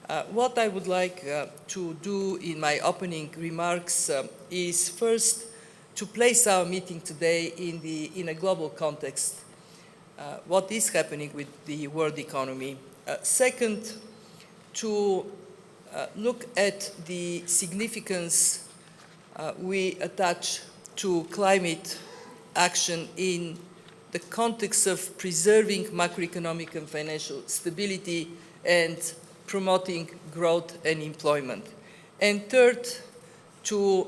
What I would like to do in my opening remarks is first to place our meeting today in a global context. What is happening with the world economy? Second, to look at the significance we attach to climate action in the context of preserving macroeconomic and financial stability and promoting growth and employment. And third, to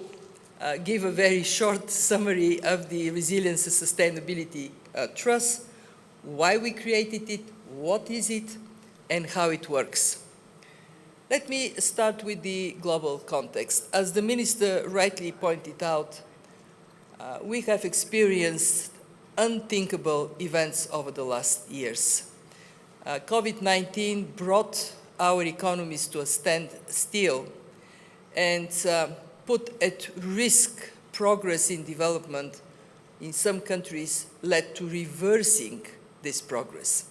give a very short summary of the Resilience and Sustainability Trust, why we created it, what is it, and how it works. Let me start with the global context. As the Minister rightly pointed out, we have experienced unthinkable events over the last years. COVID-19 brought our economies to a standstill and put at risk progress in development in some countries, led to reversing this progress.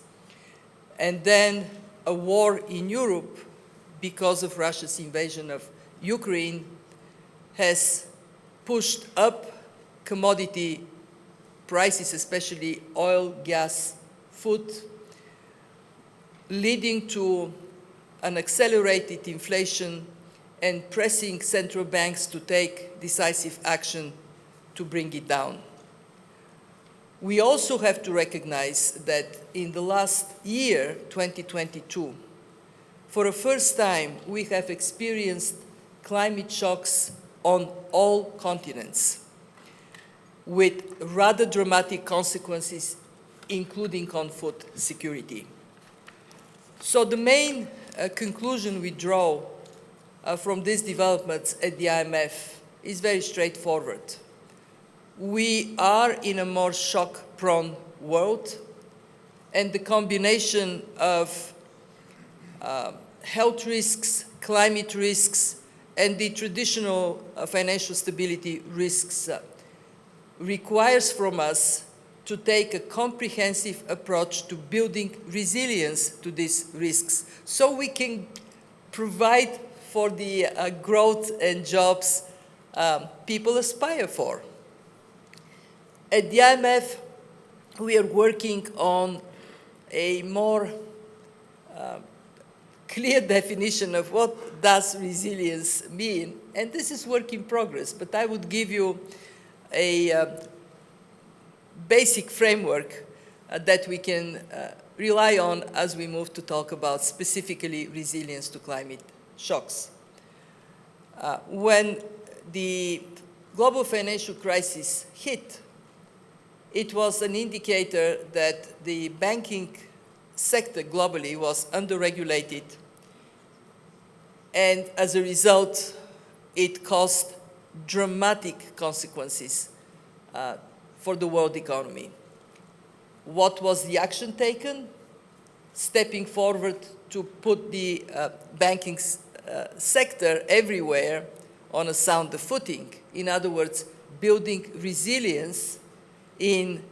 And then a war in Europe, because of Russia's invasion of Ukraine, has pushed up commodity prices, especially oil, gas, food, leading to an accelerated inflation and pressing central banks to take decisive action to bring it down. We also have to recognize that in the last year, 2022, for the first time, we have experienced climate shocks on all continents, with rather dramatic consequences, including on food security. So the main conclusion we draw from these developments at the IMF is very straightforward. We are in a more shock-prone world, and the combination of health risks, climate risks, and the traditional financial stability risks requires from us to take a comprehensive approach to building resilience to these risks, so we can provide for the growth and jobs people aspire for. At the IMF, we are working on a more clear definition of what does resilience mean, and this is work in progress, but I would give you a basic framework that we can rely on as we move to talk about specifically resilience to climate shocks. When the global financial crisis hit, it was an indicator that the banking sector globally was under-regulated, and as a result, it caused dramatic consequences for the world economy. What was the action taken? Stepping forward to put the banking sector everywhere on a sounder footing. In other words, building resilience in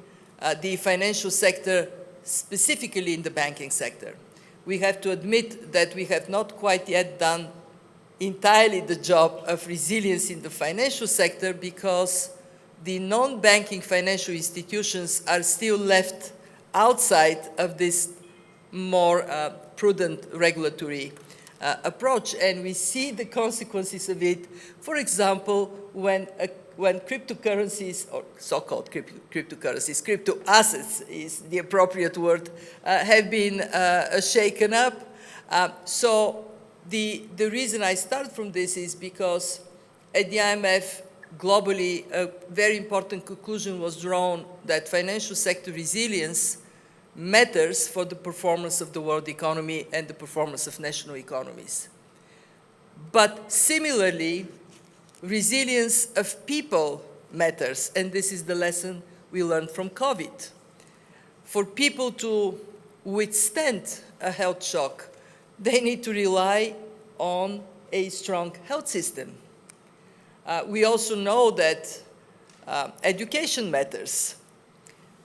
the financial sector, specifically in the banking sector. We have to admit that we have not quite yet done entirely the job of resilience in the financial sector, because the non-banking financial institutions are still left outside of this more prudent regulatory approach. And we see the consequences of it, for example, when cryptocurrencies, or so-called cryptocurrencies, crypto assets is the appropriate word, have been shaken up. So the reason I start from this is because at the IMF, globally, a very important conclusion was drawn that financial sector resilience matters for the performance of the world economy and the performance of national economies. But similarly, resilience of people matters, and this is the lesson we learned from COVID. For people to withstand a health shock, they need to rely on a strong health system. We also know that education matters.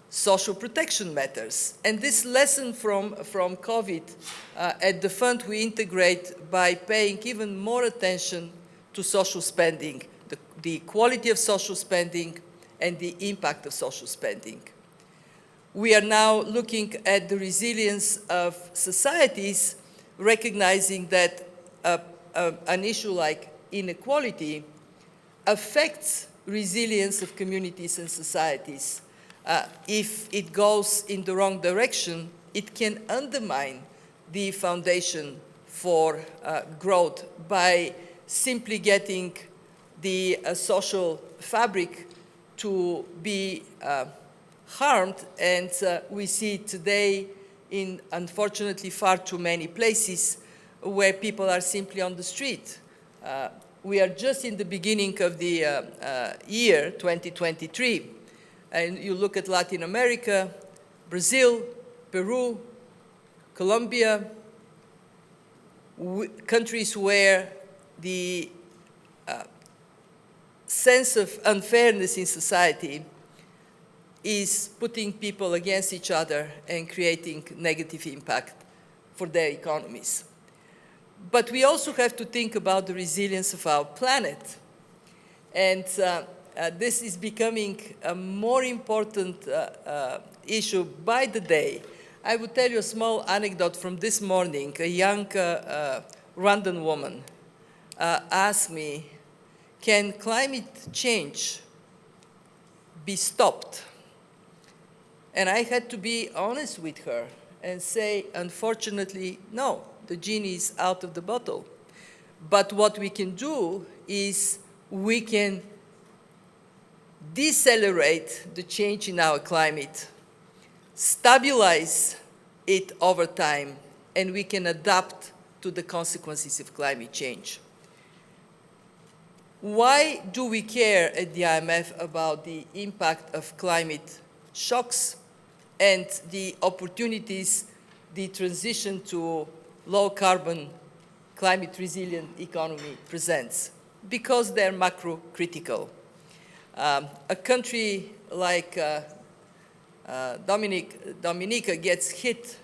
social protection matters. And this lesson from COVID, at the fund we integrate by paying even more attention to social spending, the quality of social spending and the impact of social spending. We are now looking at the resilience of societies, recognizing that an issue like inequality affects resilience of communities and societies. If it goes in the wrong direction, it can undermine the foundation for growth by simply getting the social fabric to be harmed, and we see today in, unfortunately, far too many places where people are simply on the street. We are just in the beginning of the year 2023, and you look at Latin America, Brazil, Peru, Colombia, countries where the sense of unfairness in society is putting people against each other and creating negative impact for their economies. But we also have to think about the resilience of our planet. And this is becoming a more important issue by the day. I will tell you a small anecdote from this morning. A young Rwandan woman asked me, can climate change be stopped? And I had to be honest with her and say, unfortunately, no, the genie is out of the bottle. But what we can do is we can decelerate the change in our climate, stabilize it over time, and we can adapt to the consequences of climate change. Why do we care at the IMF about the impact of climate shocks and the opportunities the transition to low-carbon, climate-resilient economy presents? Because they're macro-critical. A country like Dominica gets hit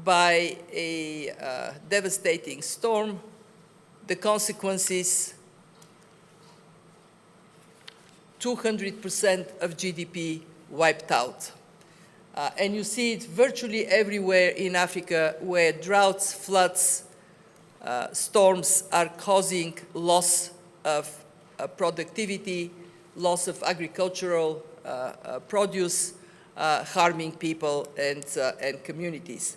by a devastating storm. The consequences, 200% of GDP wiped out. And you see it virtually everywhere in Africa where droughts, floods, storms are causing loss of productivity, loss of agricultural produce, harming people and communities.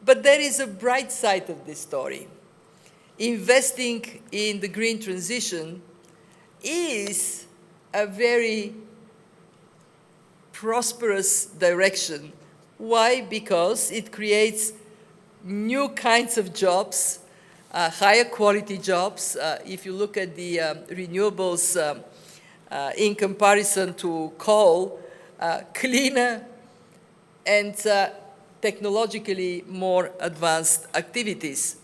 But there is a bright side of this story. Investing in the green transition is a very prosperous direction. Why? Because it creates new kinds of jobs, higher quality jobs. If you look at the renewables in comparison to coal, cleaner and technologically more advanced activities.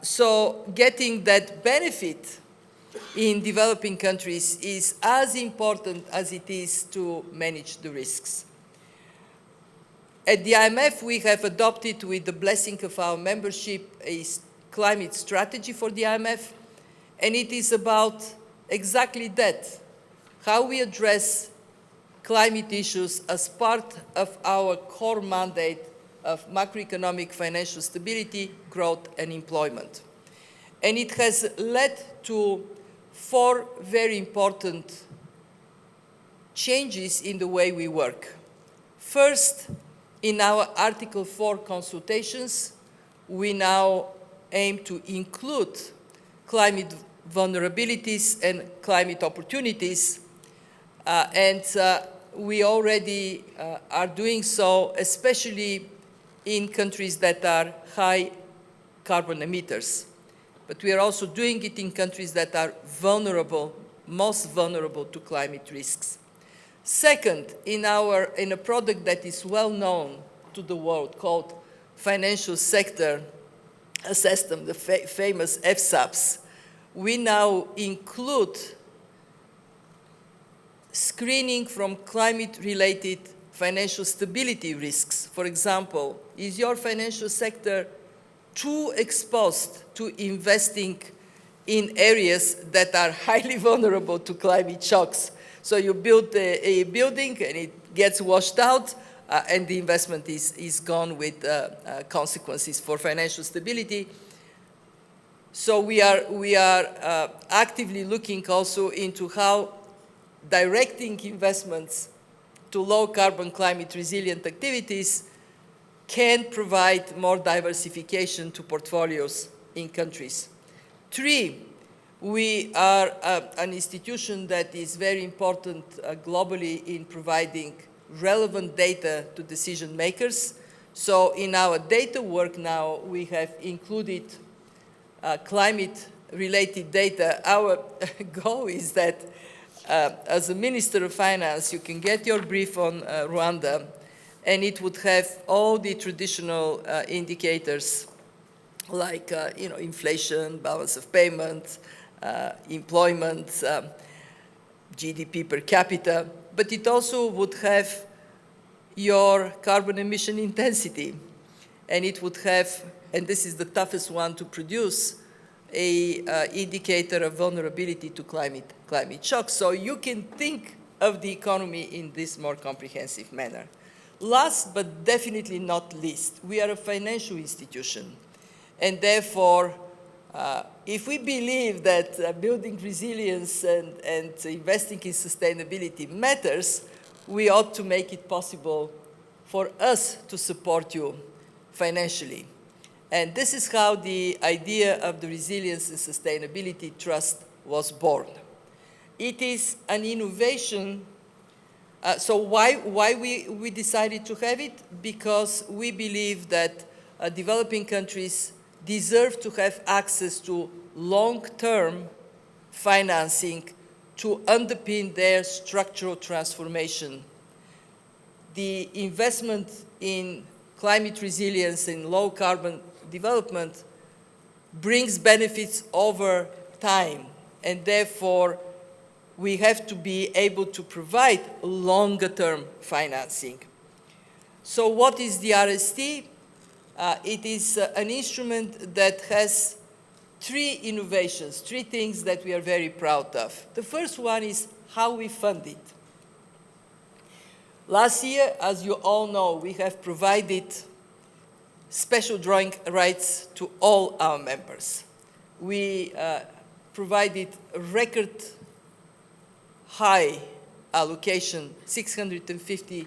So getting that benefit in developing countries is as important as it is to manage the risks. At the IMF, we have adopted, with the blessing of our membership, a climate strategy for the IMF, and it is about exactly that, how we address climate issues as part of our core mandate of macroeconomic financial stability, growth, and employment. And it has led to 4 very important changes in the way we work. First, in our Article 4 consultations, we now aim to include climate vulnerabilities and climate opportunities, and we already are doing so, especially in countries that are high carbon emitters. But we are also doing it in countries that are vulnerable, most vulnerable to climate risks. Second, in a product that is well known to the world called Financial Sector Assessment, the famous FSAPs, we now include screening from climate-related financial stability risks. For example, is your financial sector too exposed to investing in areas that are highly vulnerable to climate shocks? So you build a building and it gets washed out, and the investment is gone with consequences for financial stability. So we are actively looking also into how directing investments to low carbon climate resilient activities can provide more diversification to portfolios in countries. 3, we are an institution that is very important globally in providing relevant data to decision makers. So in our data work now, we have included climate-related data. Our goal is that as a Minister of Finance, you can get your brief on Rwanda, and it would have all the traditional indicators like inflation, balance of payment, employment, GDP per capita, but it also would have your carbon emission intensity, and it would have, and this is the toughest one to produce, a indicator of vulnerability to climate shock. So you can think of the economy in this more comprehensive manner. Last but definitely not least, we are a financial institution, and therefore, if we believe that building resilience and investing in sustainability matters, we ought to make it possible for us to support you financially. And this is how the idea of the Resilience and Sustainability Trust was born. It is an innovation. So why we decided to have it? Because we believe that developing countries deserve to have access to long-term financing to underpin their structural transformation. The investment in climate resilience and low-carbon development brings benefits over time, and therefore we have to be able to provide longer-term financing. So what is the RST? It is an instrument that has 3 innovations, 3 things that we are very proud of. The first one is how we fund it. Last year, as you all know, we have provided special drawing rights to all our members. We provided a record high allocation, $650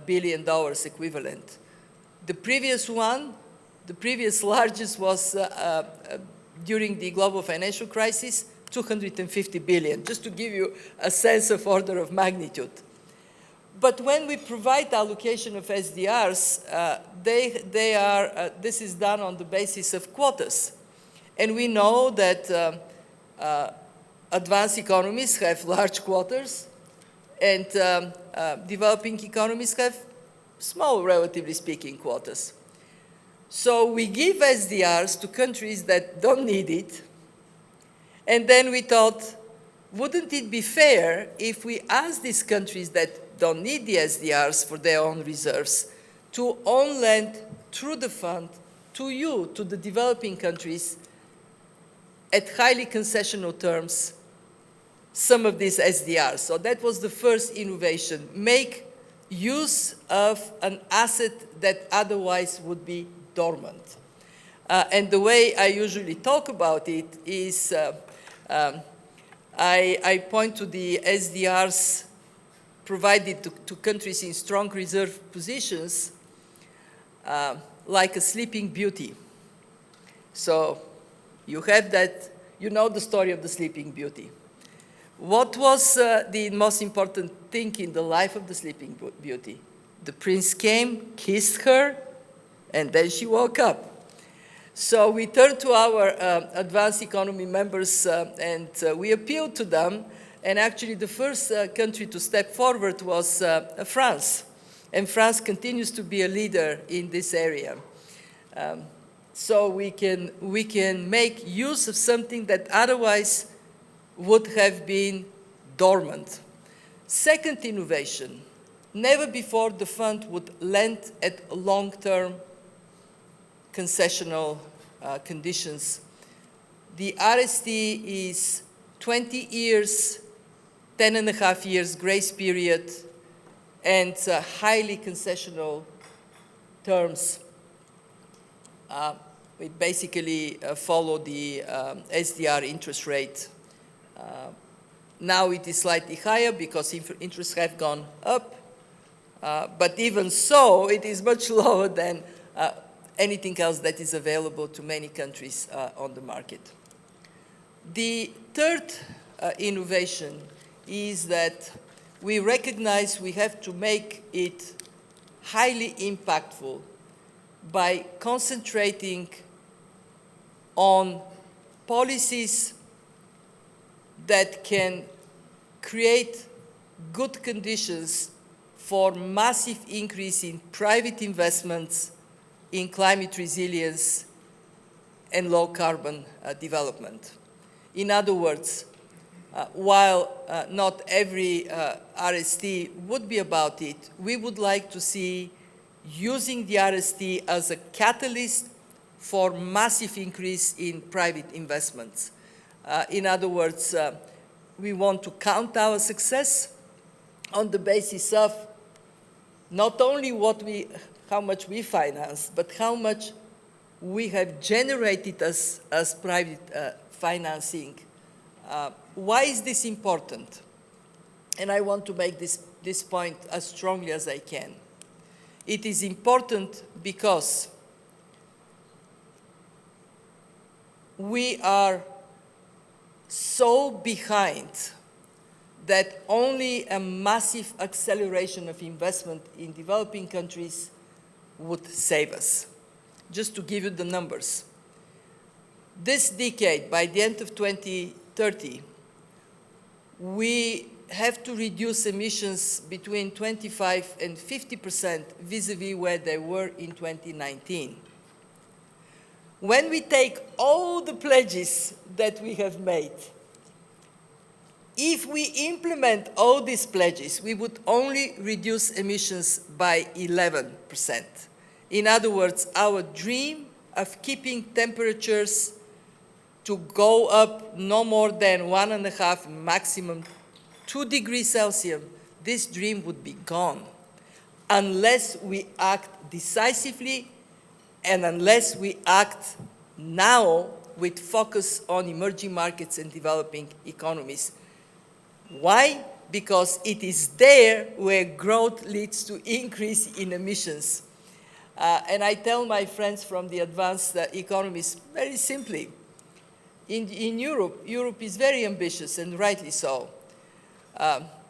billion equivalent. The previous one, the previous largest was during the global financial crisis, $250 billion, just to give you a sense of order of magnitude. But when we provide allocation of SDRs, this is done on the basis of quotas. And we know that advanced economies have large quotas, and developing economies have small, relatively speaking, quotas. So we give SDRs to countries that don't need it, and then we thought, wouldn't it be fair if we ask these countries that don't need the SDRs for their own reserves to own lend through the fund to you, to the developing countries, at highly concessional terms, some of these SDRs. So that was the first innovation, make use of an asset that otherwise would be dormant. And the way I usually talk about it is I point to the SDRs provided to countries in strong reserve positions like a sleeping beauty. So you have that, you know the story of the sleeping beauty. What was the most important thing in the life of the sleeping beauty? The prince came, kissed her, and then she woke up. So we turned to our advanced economy members and we appealed to them. And actually the first country to step forward was France. And France continues to be a leader in this area. So we can make use of something that otherwise would have been dormant. Second innovation, Never before the fund would lend at long-term concessional conditions. The RST is 20 years, 10.5 years grace period, and highly concessional terms. We basically follow the SDR interest rate. Now it is slightly higher because interests have gone up, but even so, it is much lower than anything else that is available to many countries on the market. The third innovation is that we recognize we have to make it highly impactful by concentrating on policies that can create good conditions for massive increase in private investments in climate resilience and low carbon development. In other words, while not every RST would be about it, we would like to see using the RST as a catalyst for massive increase in private investments. In other words, we want to count our success on the basis of not only how much we finance, but how much we have generated as private financing. Why is this important? And I want to make this point as strongly as I can. It is important because we are so behind that only a massive acceleration of investment in developing countries would save us. Just to give you the numbers. This decade, by the end of 2030, we have to reduce emissions between 25 and 50% vis-a-vis where they were in 2019. When we take all the pledges that we have made, if we implement all these pledges, we would only reduce emissions by 11%. In other words, our dream of keeping temperatures to go up no more than 1.5, maximum 2 degrees Celsius, this dream would be gone unless we act decisively and unless we act now with focus on emerging markets and developing economies. Why? Because it is there where growth leads to increase in emissions. And I tell my friends from the advanced economies very simply, in Europe is very ambitious, and rightly so.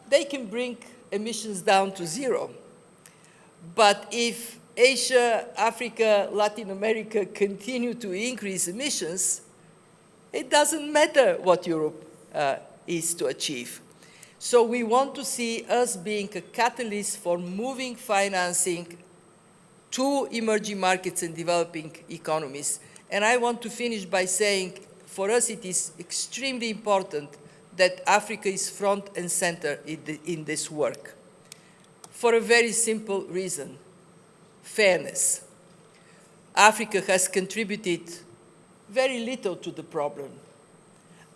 They can bring emissions down to zero. But if Asia, Africa, Latin America continue to increase emissions, it doesn't matter what Europe is to achieve. So we want to see us being a catalyst for moving financing to emerging markets and developing economies. And I want to finish by saying, for us it is extremely important that Africa is front and center in this work. For a very simple reason, fairness. Africa has contributed very little to the problem.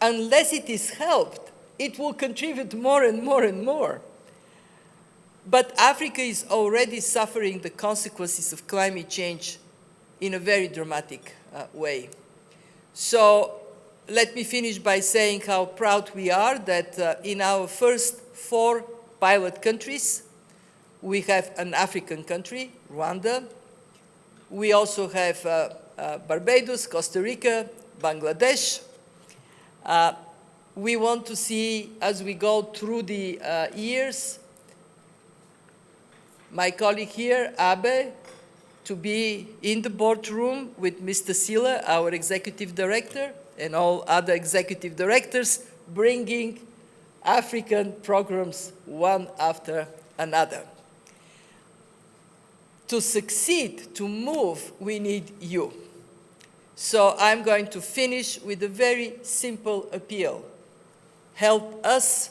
Unless it is helped, it will contribute more and more and more. But Africa is already suffering the consequences of climate change in a very dramatic way. So let me finish by saying how proud we are that in our first 4 pilot countries, we have an African country, Rwanda. We also have Barbados, Costa Rica, Bangladesh. We want to see, as we go through the years, my colleague here, Abe, to be in the boardroom with Mr. Sila, our executive director, and all other executive directors, bringing African programs one after another. To succeed, to move, we need you. So I'm going to finish with a very simple appeal. Help us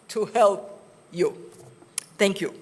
to help you. Thank you.